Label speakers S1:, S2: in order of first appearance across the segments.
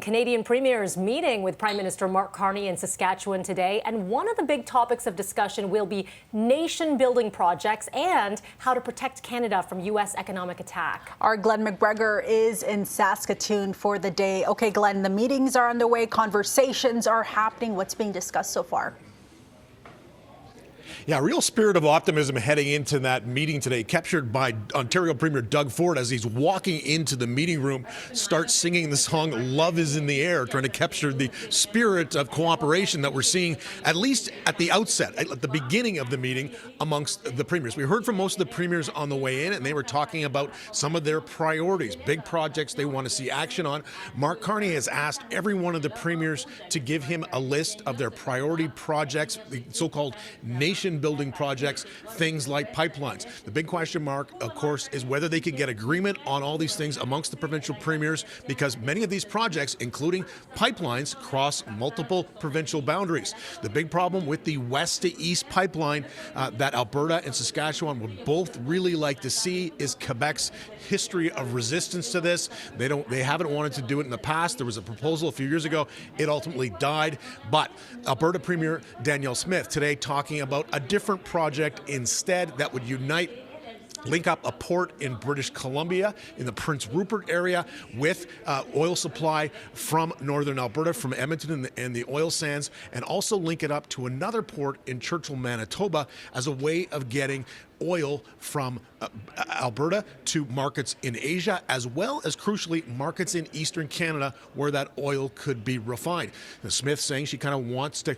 S1: Canadian premiers meeting with Prime Minister Mark Carney in Saskatchewan today, and one of the big topics of discussion will be nation-building projects and how to protect Canada from U.S. economic attack.
S2: Our Glen McGregor is in Saskatoon for the day. Okay, Glen, the meetings are underway, conversations are happening. What's being discussed so far?
S3: Yeah, real spirit of optimism heading into that meeting today, captured by Ontario Premier Doug Ford as he's walking into the meeting room, starts singing the song "Love is in the Air," trying to capture the spirit of cooperation that we're seeing, at least at the outset, at the beginning of the meeting amongst the premiers. We heard from most of the premiers on the way in, and they were talking about some of their priorities, big projects they want to see action on. Mark Carney has asked every one of the premiers to give him a list of their priority projects, the so-called nation-building projects, things like pipelines. The big question mark, of course, is whether they can get agreement on all these things amongst the provincial premiers, because many of these projects, including pipelines, cross multiple provincial boundaries. The big problem with the west to east pipeline that Alberta and Saskatchewan would both really like to see is Quebec's history of resistance to this. They haven't wanted to do it in the past. There was a proposal a few years ago. It ultimately died. But Alberta Premier Danielle Smith today talking about a different project instead that would link up a port in British Columbia in the Prince Rupert area with oil supply from northern Alberta, from Edmonton and the oil sands, and also link it up to another port in Churchill, Manitoba, as a way of getting oil from Alberta to markets in Asia, as well as, crucially, markets in eastern Canada where that oil could be refined. Now, Smith saying she kind of wants to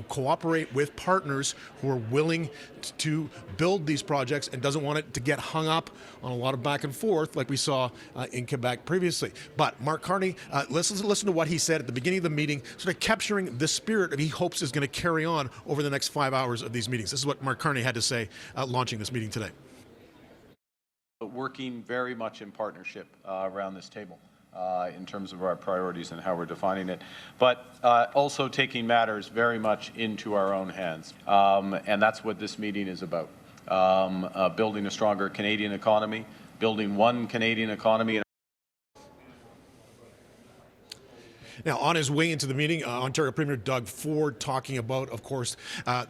S3: cooperate with partners who are willing to build these projects and doesn't want it to get hung up on a lot of back and forth like we saw in Quebec previously. But Mark Carney, listen to what he said at the beginning of the meeting, sort of capturing the spirit that he hopes is going to carry on over the next 5 hours of these meetings. This is what Mark Carney had to say launching this meeting today.
S4: Working very much in partnership around this table in terms of our priorities and how we're defining it, but also taking matters very much into our own hands. And that's what this meeting is about, building a stronger Canadian economy, building one Canadian economy.
S3: Now, on his way into the meeting, Ontario Premier Doug Ford talking about, of course,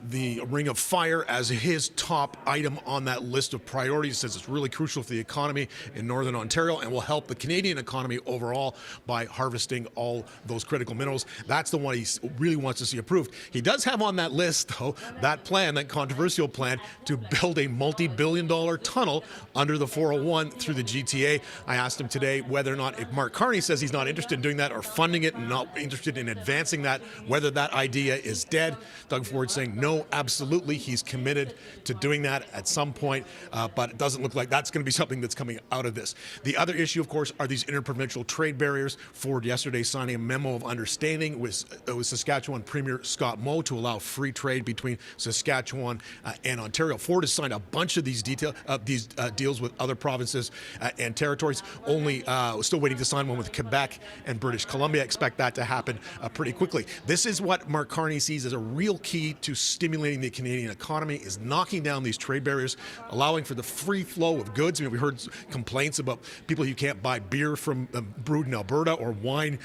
S3: the Ring of Fire as his top item on that list of priorities. He says it's really crucial for the economy in Northern Ontario and will help the Canadian economy overall by harvesting all those critical minerals. That's the one he really wants to see approved. He does have on that list, though, that plan, that controversial plan, to build a multi-billion-dollar tunnel under the 401 through the GTA. I asked him today whether or not, if Mark Carney says he's not interested in doing that or funding it, not interested in advancing that, whether that idea is dead. Doug Ford saying no, absolutely, he's committed to doing that at some point, but it doesn't look like that's going to be something that's coming out of this. The other issue, of course, are these interprovincial trade barriers. Ford yesterday signing a memo of understanding with Saskatchewan Premier Scott Moe to allow free trade between Saskatchewan and Ontario. Ford has signed a bunch of these deals with other provinces and territories. Only still waiting to sign one with Quebec and British Columbia. Expect that to happen pretty quickly. This is what Mark Carney sees as a real key to stimulating the Canadian economy, is knocking down these trade barriers, allowing for the free flow of goods. We heard complaints about people who can't buy beer from brewed in Alberta or wine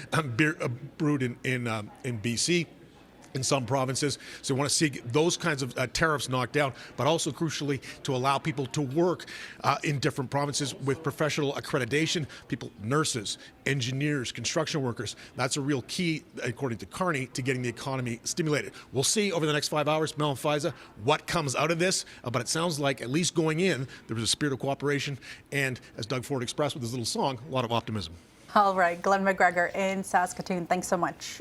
S3: brewed in BC. In some provinces. So we want to see those kinds of tariffs knocked down, but also crucially to allow people to work in different provinces with professional accreditation, nurses, engineers, construction workers. That's a real key, according to Carney, to getting the economy stimulated. We'll see over the next 5 hours, Mel and Fiza, what comes out of this, but it sounds like, at least going in, there was a spirit of cooperation and, as Doug Ford expressed with his little song, a lot of optimism.
S2: All right, Glen McGregor in Saskatoon. Thanks so much.